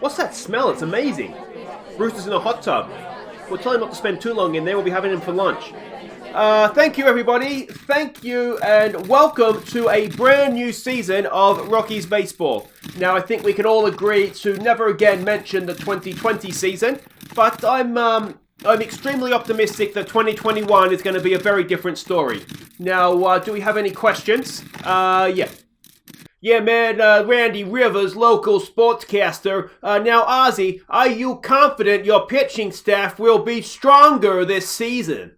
What's that smell? It's amazing. Brewster's in a hot tub. We'll tell him not to spend too long in there. We'll be having him for lunch. Thank you, everybody. Thank you, and welcome to a brand new season of Rockies baseball. Now, I think we can all agree to never again mention the 2020 season, but I'm extremely optimistic that 2021 is going to be a very different story. Now, do we have any questions? Yeah. Yeah, man, Randy Rivers, local sportscaster. Now, Aussie, are you confident your pitching staff will be stronger this season?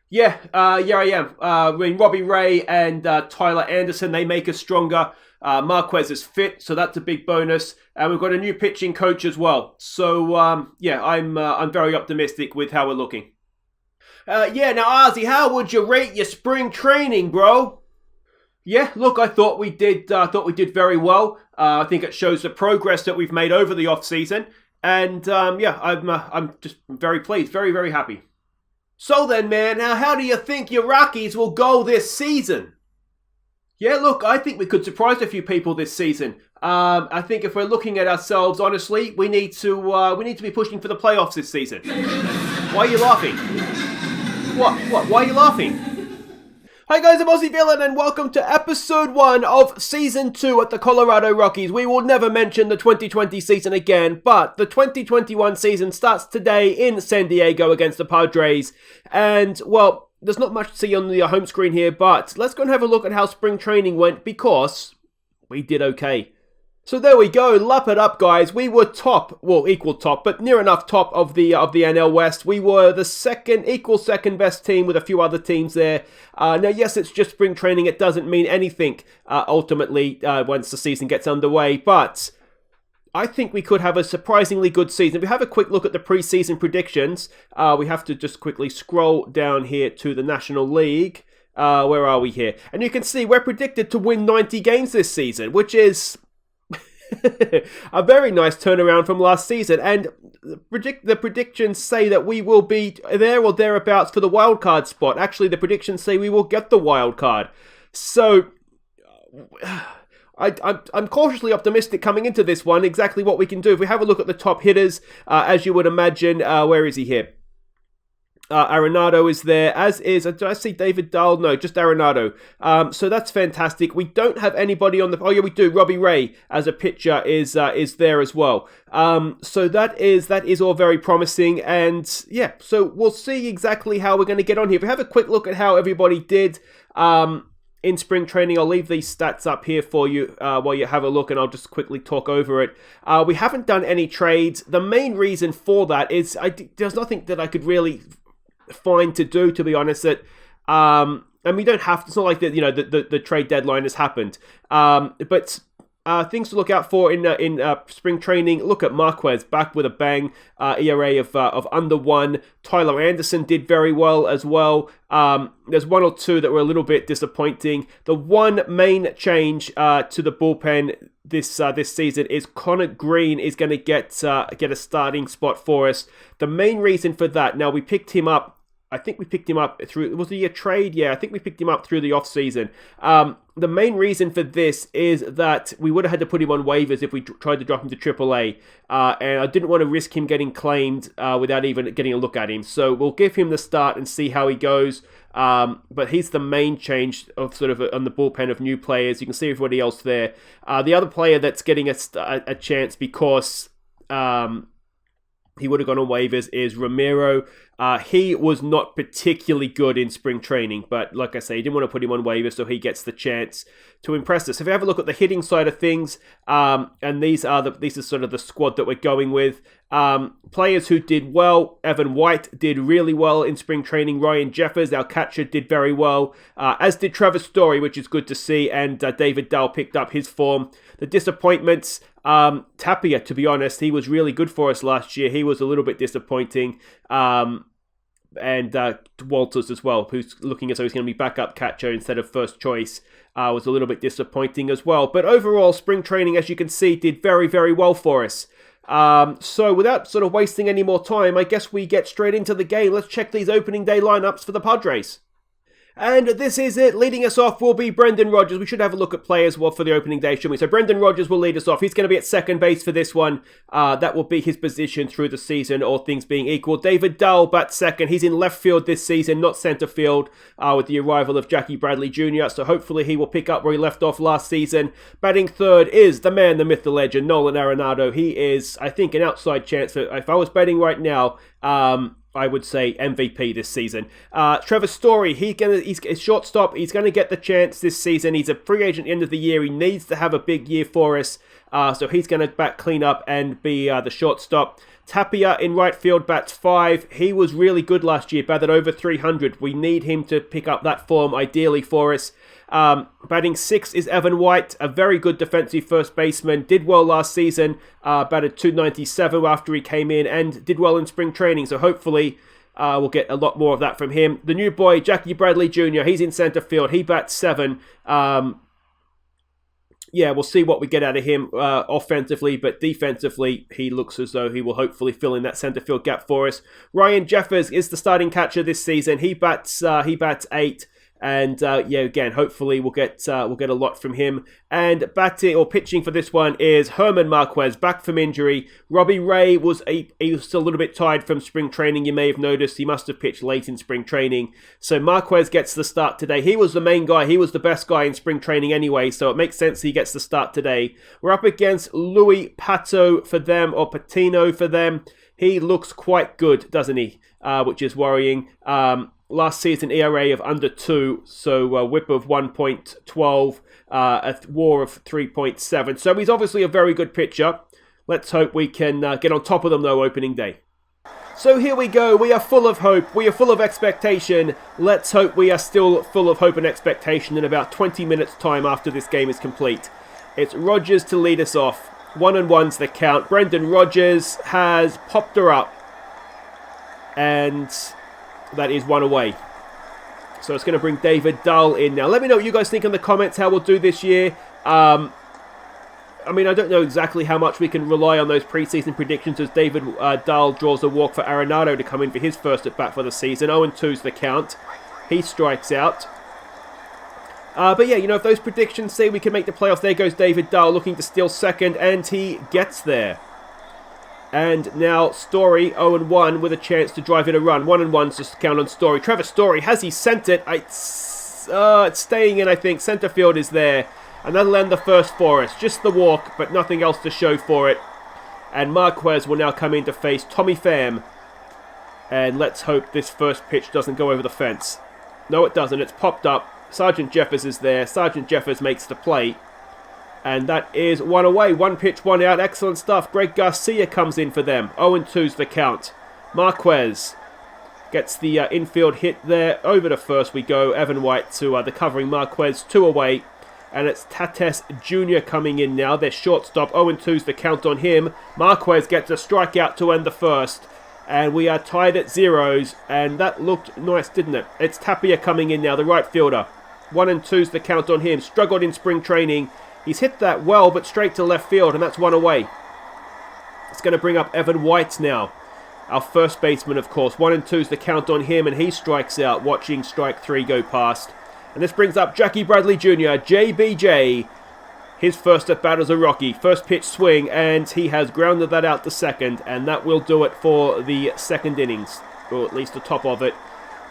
Yeah, I am. I mean, Robbie Ray and Tyler Anderson, they make us stronger. Marquez is fit, so that's a big bonus. And we've got a new pitching coach as well. So, yeah, I'm very optimistic with how we're looking. Yeah, now, Aussie, how would you rate your spring training, bro? Yeah, look, I thought we did very well. I think it shows the progress that we've made over the off season, and yeah, I'm just very pleased, very, very happy. So then, man, how do you think your Rockies will go this season? Yeah, look, I think we could surprise a few people this season. I think if we're looking at ourselves honestly, we need to be pushing for the playoffs this season. Why are you laughing? What? Why are you laughing? Hi guys, I'm Aussie Villain and welcome to episode 1 of season 2 at the Colorado Rockies. We will never mention the 2020 season again, but the 2021 season starts today in San Diego against the Padres. And, well, there's not much to see on the home screen here, but let's go and have a look at how spring training went because we did okay. So there we go, lap it up guys. We were top, well equal top, but near enough top of the NL West. We were the equal second best team with a few other teams there. Now yes, it's just spring training. It doesn't mean anything ultimately once the season gets underway, but I think we could have a surprisingly good season. If we have a quick look at the preseason predictions, we have to just quickly scroll down here to the National League. Where are we here? And you can see we're predicted to win 90 games this season, which is a very nice turnaround from last season, and the predictions say that we will be there or thereabouts for the wild card spot. Actually, the predictions say we will get the wild card. So, I'm cautiously optimistic coming into this one, exactly what we can do. If we have a look at the top hitters, as you would imagine, where is he here? Arenado is there, as is, did I see David Dahl? No, just Arenado. So that's fantastic. We don't have anybody on the, oh yeah, we do. Robbie Ray as a pitcher is there as well. So that is all very promising, and yeah, so we'll see exactly how we're going to get on here. If we have a quick look at how everybody did, in spring training, I'll leave these stats up here for you while you have a look, and I'll just quickly talk over it. We haven't done any trades. The main reason for that is there's nothing that I could really find to do, to be honest. And we don't have to, it's not like that, you know, the trade deadline has happened. But things to look out for in spring training. Look at Marquez back with a bang, ERA of under 1. Tyler Anderson did very well as well. There's one or two that were a little bit disappointing. The one main change to the bullpen this season is Conor Green is going to get a starting spot for us. The main reason for that, now we picked him up. I think we picked him up through, was it a trade? Yeah, I think we picked him up through the off-season. The main reason for this is that we would have had to put him on waivers if we tried to drop him to AAA. And I didn't want to risk him getting claimed without even getting a look at him. So we'll give him the start and see how he goes. But he's the main change of sort of on the bullpen of new players. You can see everybody else there. The other player that's getting a chance because he would have gone on waivers is Ramiro. He was not particularly good in spring training, but like I say, you didn't want to put him on waivers, so he gets the chance to impress us. If you have a look at the hitting side of things, and these are sort of the squad that we're going with. Players who did well: Evan White did really well in spring training. Ryan Jeffers, our catcher, did very well, as did Trevor Story, which is good to see, and David Dahl picked up his form. The disappointments, Tapia, to be honest, he was really good for us last year. He was a little bit disappointing. And Walters as well, who's looking as though he's going to be backup catcher instead of first choice, was a little bit disappointing as well. But overall, spring training, as you can see, did very, very well for us. So without sort of wasting any more time, I guess we get straight into the game. Let's check these opening day lineups for the Padres. And this is it. Leading us off will be Brendan Rodgers. We should have a look at players for the opening day, shouldn't we? So Brendan Rodgers will lead us off. He's going to be at second base for this one. That will be his position through the season, all things being equal. David Dahl bats second. He's in left field this season, not center field, with the arrival of Jackie Bradley Jr. So hopefully he will pick up where he left off last season. Batting third is the man, the myth, the legend, Nolan Arenado. He is, I think, an outside chance. If I was betting right now, I would say MVP this season. Trevor Story, he's a shortstop. He's going to get the chance this season. He's a free agent at the end of the year. He needs to have a big year for us. So he's going to bat clean up and be the shortstop. Tapia in right field bats 5. He was really good last year, batted over 300. We need him to pick up that form ideally for us. Batting 6 is Evan White, a very good defensive first baseman. Did well last season, batted 297 after he came in and did well in spring training. So hopefully we'll get a lot more of that from him. The new boy, Jackie Bradley Jr., he's in center field. He bats 7. Yeah, we'll see what we get out of him offensively, but defensively, he looks as though he will hopefully fill in that center field gap for us. Ryan Jeffers is the starting catcher this season. He bats 8. And yeah, again, hopefully we'll get a lot from him. And batting or pitching for this one is German Marquez, back from injury. Robbie Ray was still a little bit tired from spring training. You may have noticed he must have pitched late in spring training. So Marquez gets the start today. He was the main guy. He was the best guy in spring training anyway. So it makes sense he gets the start today. We're up against Louis Pato for them, or Patino for them. He looks quite good, doesn't he? Which is worrying. Last season, ERA of under 2, so whip of 1.12, a WAR of 3.7. So he's obviously a very good pitcher. Let's hope we can get on top of them, though, opening day. So here we go. We are full of hope. We are full of expectation. Let's hope we are still full of hope and expectation in about 20 minutes' time after this game is complete. It's Rodgers to lead us off. 1-1's the count. Brendan Rodgers has popped her up. And that is 1 away. So it's going to bring David Dahl in now. Let me know what you guys think in the comments how we'll do this year. I mean, I don't know exactly how much we can rely on those preseason predictions as David Dahl draws a walk for Arenado to come in for his first at bat for the season. 0-2's the count. He strikes out. But yeah, you know, if those predictions say we can make the playoffs, there goes David Dahl looking to steal second, and he gets there. And now Story, 0-1, with a chance to drive in a run. 1-1's just count on Story. Trevor Story, has he sent it? It's staying in, I think. Center field is there. And that'll end the first for us. Just the walk, but nothing else to show for it. And Marquez will now come in to face Tommy Pham. And let's hope this first pitch doesn't go over the fence. No, it doesn't. It's popped up. Sergeant Jeffers is there. Sergeant Jeffers makes the play. And that is 1 away. 1 pitch, 1 out. Excellent stuff. Greg Garcia comes in for them. 0-2's the count. Marquez gets the infield hit there. Over to first we go. Evan White to the covering Marquez. 2 away. And it's Tatis Jr. coming in now. Their shortstop. 0-2's the count on him. Marquez gets a strikeout to end the first. And we are tied at 0s. And that looked nice, didn't it? It's Tapia coming in now, the right fielder. 1-2's the count on him. Struggled in spring training. He's hit that well, but straight to left field, and that's 1 away. It's going to bring up Evan White now. Our first baseman, of course. 1-2's the count on him, and he strikes out, watching strike 3 go past. And this brings up Jackie Bradley Jr., JBJ. His first at bat as a Rocky. First pitch swing, and he has grounded that out to second, and that will do it for the second innings, or at least the top of it.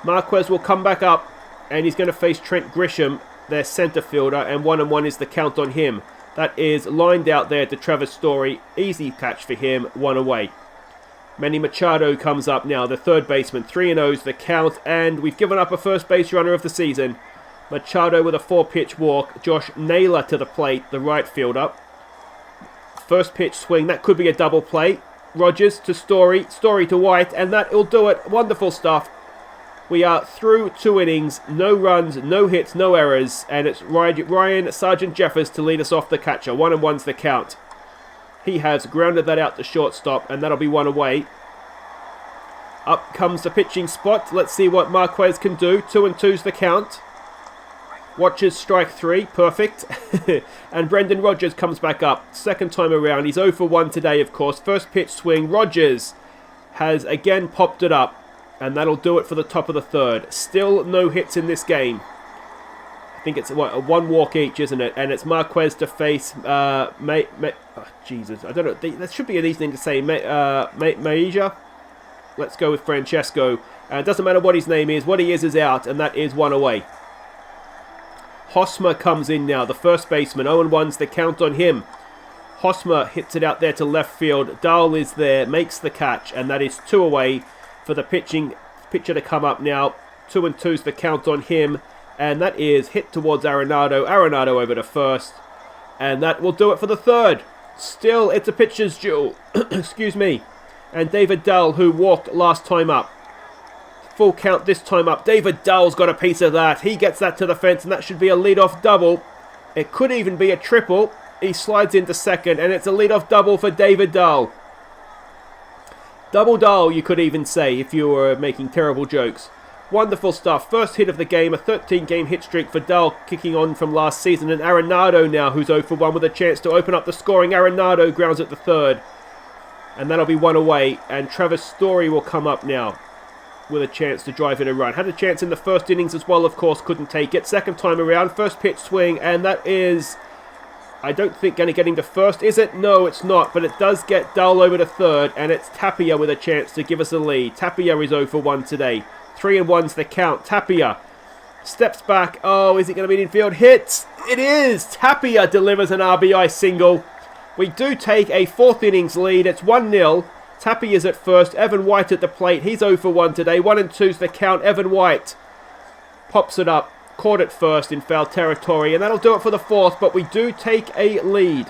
Marquez will come back up, and he's going to face Trent Grisham, their center fielder, and 1-1 is the count on him. That is lined out there to Trevor Story. Easy catch for him, 1 away. Manny Machado comes up now, the third baseman. 3-0's the count, and we've given up a first base runner of the season. Machado with a 4-pitch walk. Josh Naylor to the plate, the right fielder. First pitch swing, that could be a double play. Rodgers to Story, Story to White, and that will do it. Wonderful stuff. We are through 2 innings, no runs, no hits, no errors, and it's Ryan Sergeant Jeffers to lead us off the catcher. 1-1's the count. He has grounded that out to shortstop, and that'll be 1 away. Up comes the pitching spot. Let's see what Marquez can do. 2-2's the count. Watches strike 3, perfect. And Brendan Rodgers comes back up, second time around. He's 0 for 1 today, of course. First pitch swing, Rodgers has again popped it up. And that'll do it for the top of the third. Still no hits in this game. I think it's what, a 1 walk each, isn't it? And it's Marquez to face Jesus, I don't know. That should be an easy thing to say. Maija. Let's go with Francesco. It doesn't matter what his name is. What he is out, and that is 1 away. Hosmer comes in now, the first baseman. 0-1's the count on him. Hosmer hits it out there to left field. Dahl is there, makes the catch, and that is 2 away for the pitcher to come up now. 2-2's the count on him, and that is hit towards Arenado. Arenado over to first, and that will do it for the third. Still, it's a pitcher's duel. Excuse me. And David Dahl, who walked last time up. Full count this time up. David Dahl's got a piece of that. He gets that to the fence, and that should be a leadoff double. It could even be a triple. He slides into second, and it's a leadoff double for David Dahl. Double Dahl, you could even say, if you were making terrible jokes. Wonderful stuff. First hit of the game, a 13-game hit streak for Dahl, kicking on from last season. And Arenado now, who's 0-1 with a chance to open up the scoring. Arenado grounds at the third. And that'll be 1 away. And Travis Story will come up now with a chance to drive in a run. Had a chance in the first innings as well, of course, couldn't take it. Second time around, first pitch swing, and that is, I don't think, going to get him to first. Is it? No, it's not, but it does get Dahl over to third, and it's Tapia with a chance to give us a lead. Tapia is 0-1 today. 3-1's the count. Tapia steps back. Oh, is it going to be an infield hit? It is! Tapia delivers an RBI single. We do take a 4th innings lead. It's 1-0. Tapia's at first. Evan White at the plate. He's 0-1 today. 1-2's the count. Evan White pops it up. Caught it first in foul territory. And that'll do it for the 4th. But we do take a lead.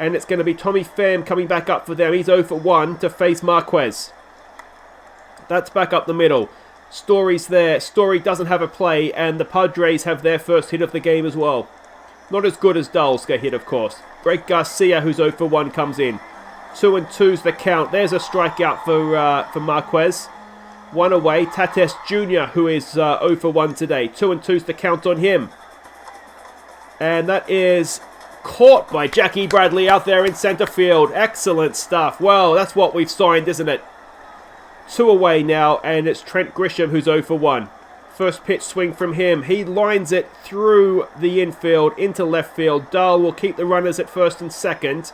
And it's going to be Tommy Pham coming back up for them. He's 0-1 to face Marquez. That's back up the middle. Story's there. Story doesn't have a play. And the Padres have their first hit of the game as well. Not as good as Dahl's hit, of course. Greg Garcia, who's 0-1, comes in. 2-2's the count. There's a strikeout for Marquez. 1 away. Tatis Jr., who is 0-1 today. 2-2's the count on him. And that is caught by Jackie Bradley out there in center field. Excellent stuff. Well, that's what we've signed, isn't it? 2 away now, and it's Trent Grisham who's 0-1. First pitch swing from him. He lines it through the infield into left field. Dahl will keep the runners at first and second.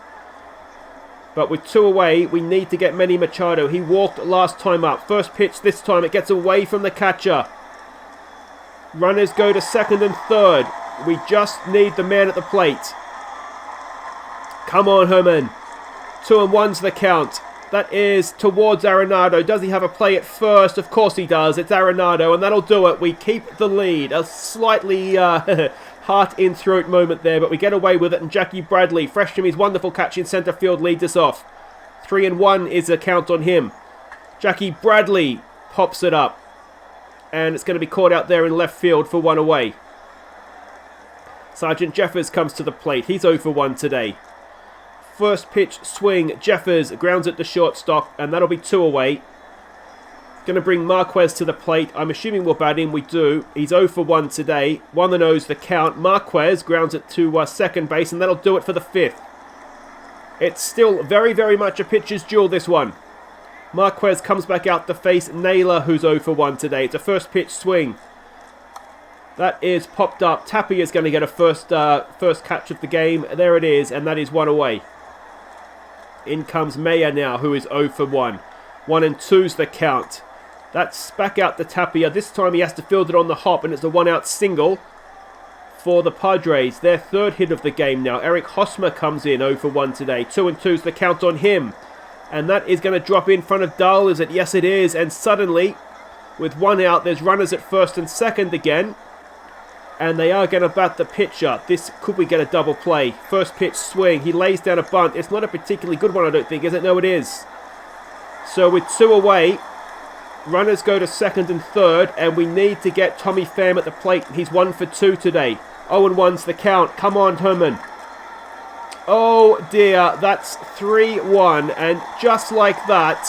But with 2 away, we need to get Manny Machado. He walked last time up. First pitch this time. It gets away from the catcher. Runners go to second and third. We just need the man at the plate. Come on, Herman. 2-1's the count. That is towards Arenado. Does he have a play at first? Of course he does. It's Arenado, and that'll do it. We keep the lead. A slightly heart-in-throat moment there, but we get away with it. And Jackie Bradley, fresh from his wonderful catch in centre field, leads us off. 3-1 is a count on him. Jackie Bradley pops it up. And it's going to be caught out there in left field for 1 away. Sergeant Jeffers comes to the plate. He's 0-1 today. First pitch swing. Jeffers grounds at the shortstop, and that'll be 2 away. Going to bring Marquez to the plate. I'm assuming we'll bat him. We do. He's 0-1 today. 1-0's the count. Marquez grounds it to second base, and that'll do it for the 5th. It's still very, very much a pitcher's duel, this one. Marquez comes back out to face Naylor, who's 0-1 today. It's a first pitch swing. That is popped up. Tapia is going to get a first catch of the game. There it is, and that is 1 away. In comes Mayer now, who is 0-1. 1-2's the count. That's back out to Tapia. This time he has to field it on the hop, and it's a 1-out single for the Padres. Their 3rd hit of the game now. Eric Hosmer comes in 0-1 today. 2-2's the count on him. And that is going to drop in front of Dahl, is it? Yes, it is. And suddenly, with 1 out, there's runners at first and second again. And they are going to bat the pitcher. Could we get a double play? First pitch swing. He lays down a bunt. It's not a particularly good one, I don't think, is it? No, it is. So with 2 away, runners go to second and third, and we need to get Tommy Pham at the plate. He's 1-2 today. 0-1's the count. Come on, Herman. Oh dear, that's 3-1, and just like that,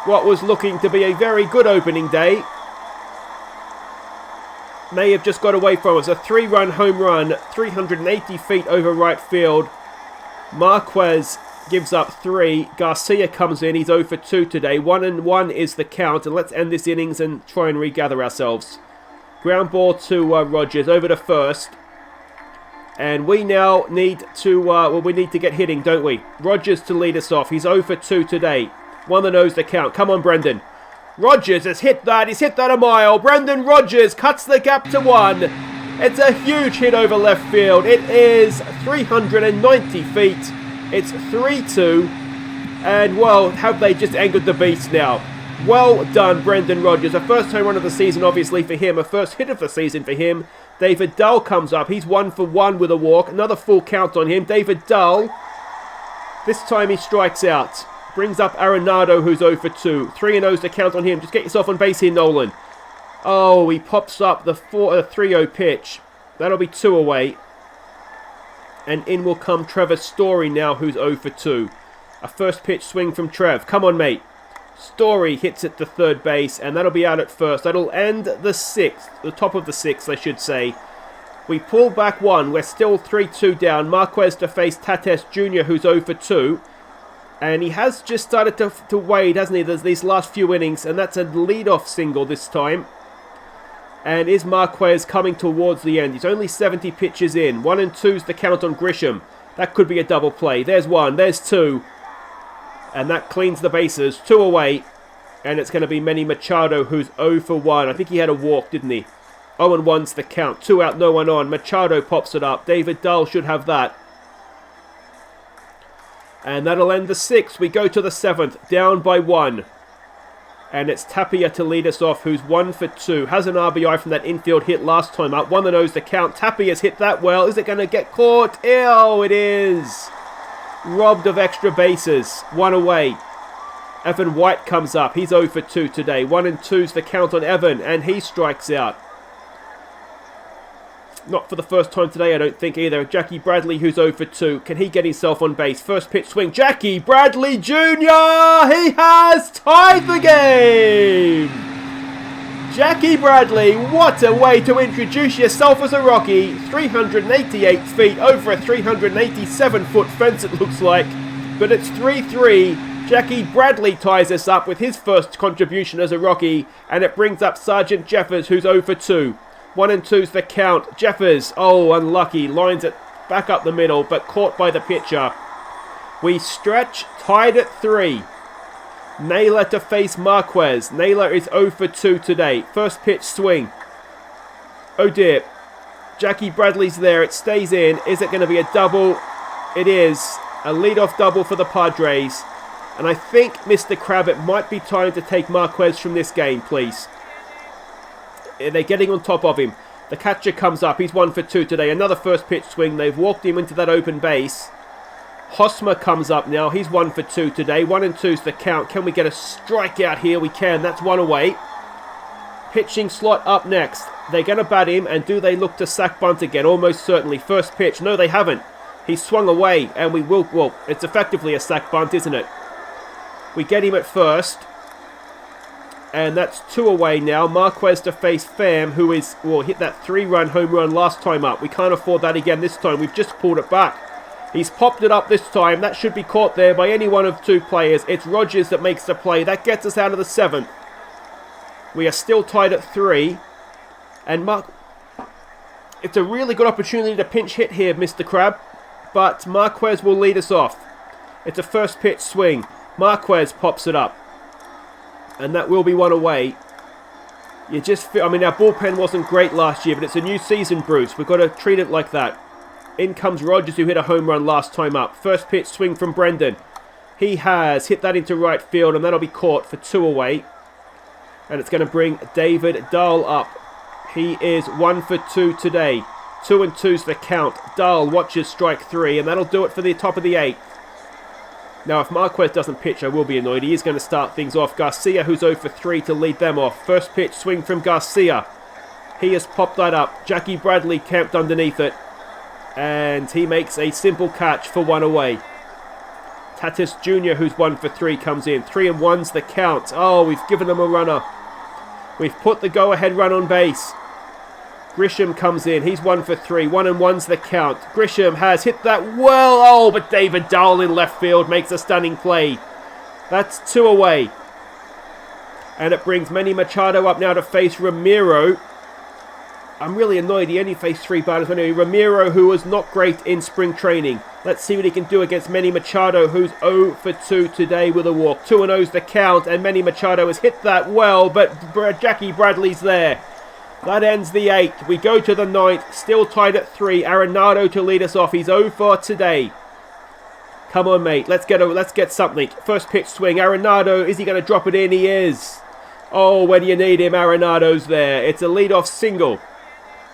what was looking to be a very good opening day may have just got away from us. A 3-run home run, 380 feet over right field. Marquez gives up 3. Garcia comes in. He's 0 for 2 today. 1-1 is the count. And let's end this innings and try and regather ourselves. Ground ball to Rogers over to first. And we now need to, we need to get hitting, don't we? Rogers to lead us off. He's 0 for 2 today. 1-0 the count. Come on, Brendan. Rogers has hit that. He's hit that a mile. Brendan Rogers cuts the gap to 1. It's a huge hit over left field. It is 390 feet. It's 3-2. And, well, have they just angered the beast now? Well done, Brendan Rogers. A first home run of the season, obviously, for him. A first hit of the season for him. David Dull comes up. He's 1 for 1 with a walk. Another full count on him. David Dull. This time he strikes out. Brings up Arenado, who's 0 for 2. 3-0's the count on him. Just get yourself on base here, Nolan. Oh, he pops up the 3-0 pitch. That'll be 2 away. And in will come Trevor Story now, who's 0 for 2. A first pitch swing from Trev. Come on, mate. Story hits it to third base, and that'll be out at first. That'll end the 6th, the top of the 6th, I should say. We pull back 1. We're still 3-2 down. Marquez to face Tatis Jr., who's 0 for 2. And he has just started to wade, hasn't he? There's these last few innings, and that's a leadoff single this time. And is Marquez coming towards the end? He's only 70 pitches in. 1-2's the count on Grisham. That could be a double play. There's 1, there's 2. And that cleans the bases. 2 away. And it's going to be Manny Machado, who's 0 for 1. I think he had a walk, didn't he? 0-1's the count. 2 out, no one on. Machado pops it up. David Dull should have that. And that'll end the 6th. We go to the 7th. Down by 1. And it's Tapia to lead us off, who's 1 for 2. Has an RBI from that infield hit last time up. 1-0's the count. Tapia's hit that well. Is it going to get caught? Ew, it is. Robbed of extra bases. 1 away. Evan White comes up. He's 0 for 2 today. 1-2's the count on Evan, and he strikes out. Not for the first time today, I don't think either. Jackie Bradley, who's 0 for 2. Can he get himself on base? First pitch swing. Jackie Bradley Jr. He has tied the game. Jackie Bradley, what a way to introduce yourself as a Rocky. 388 feet over a 387-foot fence, it looks like. But it's 3-3. Jackie Bradley ties us up with his first contribution as a Rocky. And it brings up Sergeant Jeffers, who's 0 for 2. 1-2's the count. Jeffers, oh, unlucky. Lines it back up the middle, but caught by the pitcher. We stretch, tied at 3. Naylor to face Marquez. Naylor is 0 for 2 today. First pitch swing. Oh dear. Jackie Bradley's there. It stays in. Is it going to be a double? It is. A leadoff double for the Padres. And I think, Mr. Crab, it might be time to take Marquez from this game, please. They're getting on top of him. The catcher comes up. He's 1 for 2 today. Another first pitch swing. They've walked him into that open base. Hosmer comes up now. He's 1 for 2 today. 1-2's the count. Can we get a strikeout here? We can. That's 1 away. Pitching slot up next. They're going to bat him. And do they look to sack bunt again? Almost certainly. First pitch. No, they haven't. He's swung away. And we will... Well, it's effectively a sack bunt, isn't it? We get him at first. And that's 2 away now. Marquez to face Pham, who is, well, hit that 3-run home run last time up. We can't afford that again this time. We've just pulled it back. He's popped it up this time. That should be caught there by any one of 2 players. It's Rogers that makes the play. That gets us out of the 7th. We are still tied at 3. And it's a really good opportunity to pinch hit here, Mr. Crab. But Marquez will lead us off. It's a first pitch swing. Marquez pops it up. And that will be 1 away. You just feel, I mean, our bullpen wasn't great last year, but it's a new season, Bruce. We've got to treat it like that. In comes Rogers, who hit a home run last time up. First pitch swing from Brendan. He has hit that into right field, and that'll be caught for 2 away. And it's going to bring David Dull up. He is 1 for 2 today. 2-2's the count. Dull watches strike 3, and that'll do it for the top of the 8th. Now, if Marquez doesn't pitch, I will be annoyed. He is going to start things off. Garcia, who's 0 for 3 to lead them off. First pitch swing from Garcia. He has popped that up. Jackie Bradley camped underneath it. And he makes a simple catch for 1 away. Tatis Jr., who's 1 for 3, comes in. 3-1's the count. Oh, we've given them a runner. We've put the go-ahead run on base. Grisham comes in. He's 1 for 3. 1-1's the count. Grisham has hit that well. Oh, but David Dahl in left field makes a stunning play. That's 2 away. And it brings Manny Machado up now to face Ramiro. I'm really annoyed he only faced 3 batters. Anyway, Ramiro, who was not great in spring training. Let's see what he can do against Manny Machado, who's 0 for 2 today with a walk. 2-0's the count, and Manny Machado has hit that well, but Jackie Bradley's there. That ends the 8th. We go to the 9th, still tied at 3. Arenado to lead us off. He's 0 for today. Come on, mate. Let's get something. First pitch swing. Arenado, is he going to drop it in? He is. Oh, when you need him, Arenado's there. It's a leadoff single.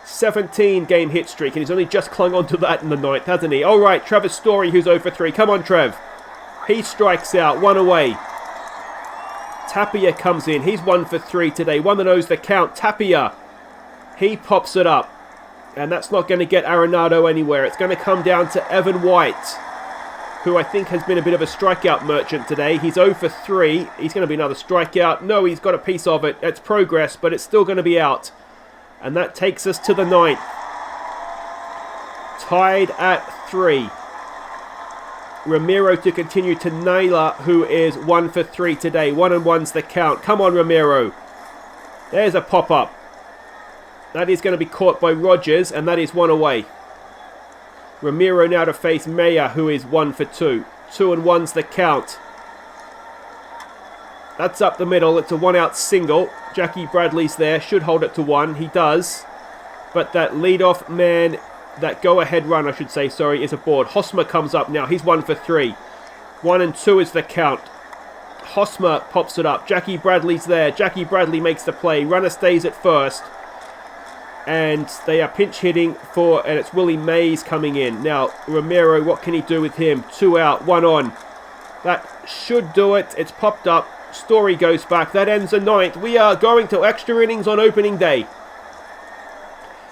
17 game hit streak, and he's only just clung onto that in the 9th, hasn't he? All right, Trevor Story, who's 0 for 3. Come on, Trev. He strikes out. 1 away. Tapia comes in. He's 1 for 3 today. 1-0's the count. Tapia. He pops it up. And that's not going to get Arenado anywhere. It's going to come down to Evan White, who I think has been a bit of a strikeout merchant today. He's 0 for 3. He's going to be another strikeout. No, he's got a piece of it. It's progress, but it's still going to be out. And that takes us to the 9th. Tied at 3. Ramiro to continue to Naylor, who is 1 for 3 today. 1-1's the count. Come on, Ramiro. There's a pop-up. That is going to be caught by Rogers, and that is 1 away. Ramiro now to face Maya, who is 1 for 2. 2-1's the count. That's up the middle. It's a 1-out single. Jackie Bradley's there. Should hold it to 1. He does. But that leadoff man, that go-ahead run, I should say, sorry, is aboard. Hosmer comes up now. He's 1 for 3. 1-2 is the count. Hosmer pops it up. Jackie Bradley's there. Jackie Bradley makes the play. Runner stays at first. And they are pinch hitting for, and it's Willie Mays coming in. Now, Ramiro, what can he do with him? 2 out, 1 on. That should do it. It's popped up. Story goes back. That ends the 9th. We are going to extra innings on opening day.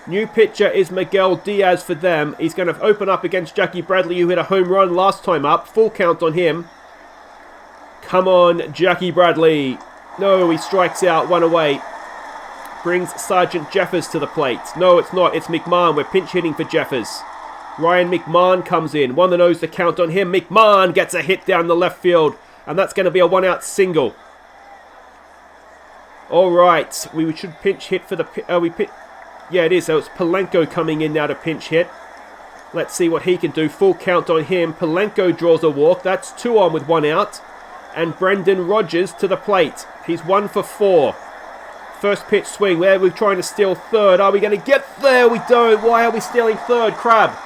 New pitcher is Miguel Diaz for them. He's going to open up against Jackie Bradley, who hit a home run last time up. Full count on him. Come on, Jackie Bradley. No, he strikes out. 1 away. Brings Sergeant Jeffers to the plate. No, it's not. It's McMahon. We're pinch hitting for Jeffers. Ryan McMahon comes in. 1-0's the count on him. McMahon gets a hit down the left field. And that's going to be a 1-out single. All right. We should pinch hit for the... Yeah, it is. So it's Palenko coming in now to pinch hit. Let's see what he can do. Full count on him. Palenko draws a walk. That's 2 on with 1 out. And Brendan Rodgers to the plate. He's 1 for 4. First pitch swing. Where we're trying to steal third. Are we going to get there? We don't. Why are we stealing third? Crab.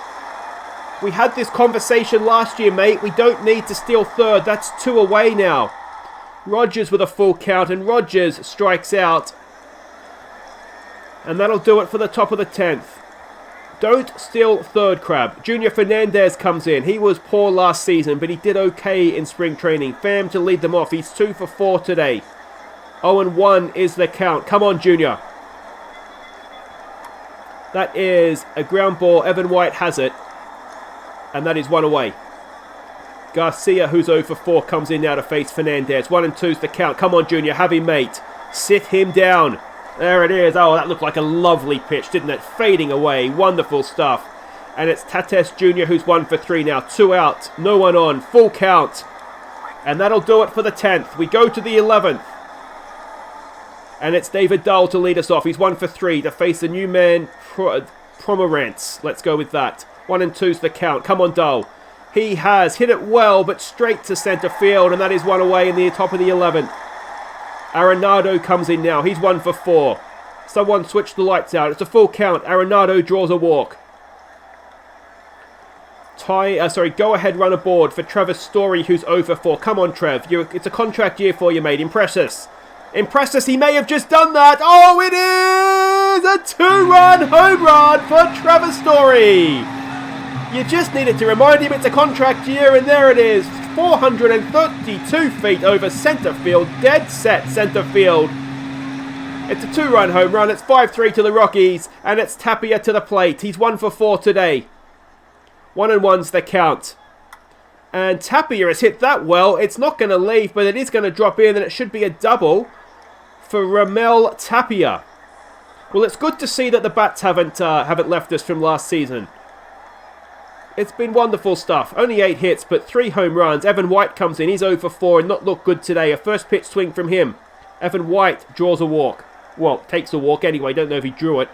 We had this conversation last year, mate. We don't need to steal third. That's 2 away now. Rodgers with a full count, and Rodgers strikes out. And that'll do it for the top of the 10th. Don't steal third, Crab. Junior Fernandez comes in. He was poor last season, but he did okay in spring training. Pham to lead them off. He's 2 for 4 today. 0-1 is the count. Come on, Junior. That is a ground ball. Evan White has it. And that is 1 away. Garcia, who's 0 for 4, comes in now to face Fernandez. 1-2's the count. Come on, Junior. Have him, mate. Sit him down. There it is. Oh, that looked like a lovely pitch, didn't it? Fading away. Wonderful stuff. And it's Tatis Jr. who's 1 for 3 now. 2 out. No one on. Full count. And that'll do it for the 10th. We go to the 11th. And it's David Dahl to lead us off. He's 1 for 3 to face the new man, Pomerantz. Let's go with that. 1-2's the count. Come on, Dahl. He has hit it well, but straight to centre field, and that is 1 away in the top of the 11th. Arenado comes in now. He's 1 for 4. Someone switched the lights out. It's a full count. Arenado draws a walk. Go ahead, run aboard for Trevor Story, who's 0 for 4. Come on, Trev. It's a contract year for you, mate. Impress us. Impress us. He may have just done that. Oh, it is a 2-run home run for Trevor Story. You just needed to remind him it's a contract year, and there it is. 432 feet over centre field. Dead set centre field. It's a 2-run home run. It's 5-3 to the Rockies, and it's Tapia to the plate. He's 1 for 4 today. 1-1's the count. And Tapia has hit that well. It's not going to leave, but it is going to drop in, and it should be a double for Ramel Tapia. Well, it's good to see that the bats haven't left us from last season. It's been wonderful stuff. Only 8 hits, but 3 home runs. Evan White comes in. He's 0 for 4 and not looked good today. A first pitch swing from him. Evan White draws a walk. Well, takes a walk anyway. Don't know if he drew it.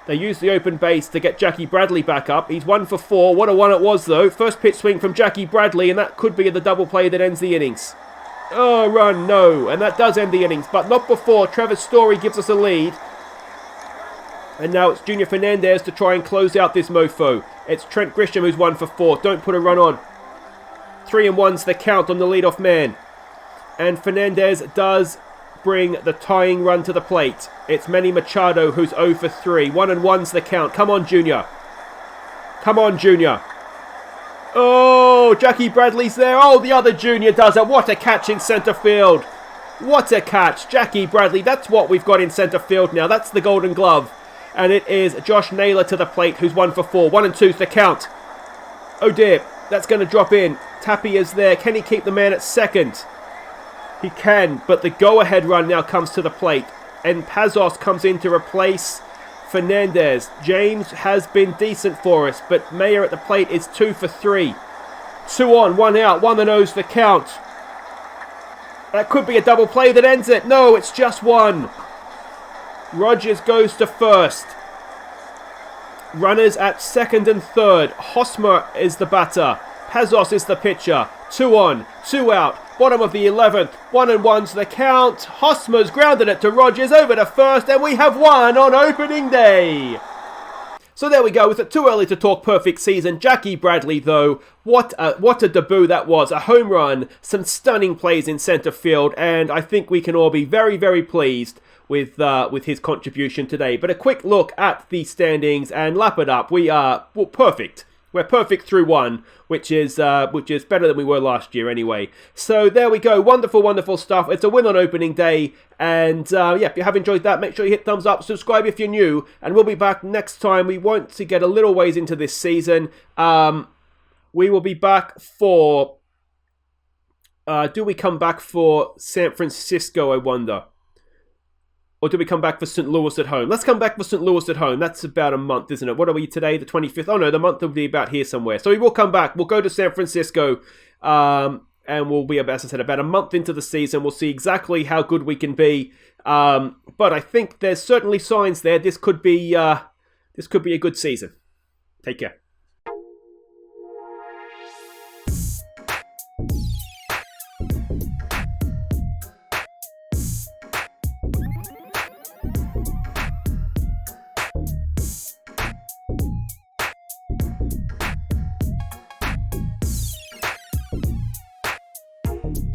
They use the open base to get Jackie Bradley back up. He's 1 for 4. What a one it was, though. First pitch swing from Jackie Bradley, and that could be the double play that ends the innings. Oh, run, no. And that does end the innings, but not before Trevor Story gives us a lead. And now it's Junior Fernandez to try and close out this mofo. It's Trent Grisham who's 1 for 4. Don't put a run on. 3 and 1's the count on the leadoff man. And Fernandez does bring the tying run to the plate. It's Manny Machado who's 0 for 3. 1 and 1's the count. Come on, Junior. Come on, Junior. Oh, Jackie Bradley's there. Oh, the other Junior does it. What a catch in centre field. What a catch. Jackie Bradley, that's what we've got in centre field now. That's the Golden Glove. And it is Josh Naylor to the plate, who's 1 for 4. 1 and 2's the count. Oh dear, that's going to drop in. Tappy is there. Can he keep the man at second? He can, but the go-ahead run now comes to the plate. And Pazos comes in to replace Fernandez. James has been decent for us, but Mayer at the plate is 2 for 3. 2 on, 1 out, 1 and 0's the count. That could be a double play that ends it. No, it's just 1. Rogers goes to first. Runners at second and third. Hosmer is the batter. Pazos is the pitcher. 2 on, 2 out. Bottom of the 11th. 1 and 1's the count. Hosmer's grounded it to Rogers over to first, and we have won on opening day. So there we go. Is it too early to talk perfect season? Jackie Bradley, though, what a debut that was. A home run, some stunning plays in centre field, and I think we can all be very, very pleased with his contribution today. But a quick look at the standings and lap it up. We are perfect. We're perfect through 1, which is better than we were last year anyway. So there we go. Wonderful, wonderful stuff. It's a win on opening day. And yeah, if you have enjoyed that, make sure you hit thumbs up, subscribe if you're new, and we'll be back next time. We want to get a little ways into this season. We will be back for... do we come back for San Francisco, I wonder? Or do we come back for St. Louis at home? Let's come back for St. Louis at home. That's about a month, isn't it? What are we today? The 25th? Oh, no, the month will be about here somewhere. So we will come back. We'll go to San Francisco. And we'll be, as I said, about a month into the season. We'll see exactly how good we can be. But I think there's certainly signs there. This could be a good season. Take care.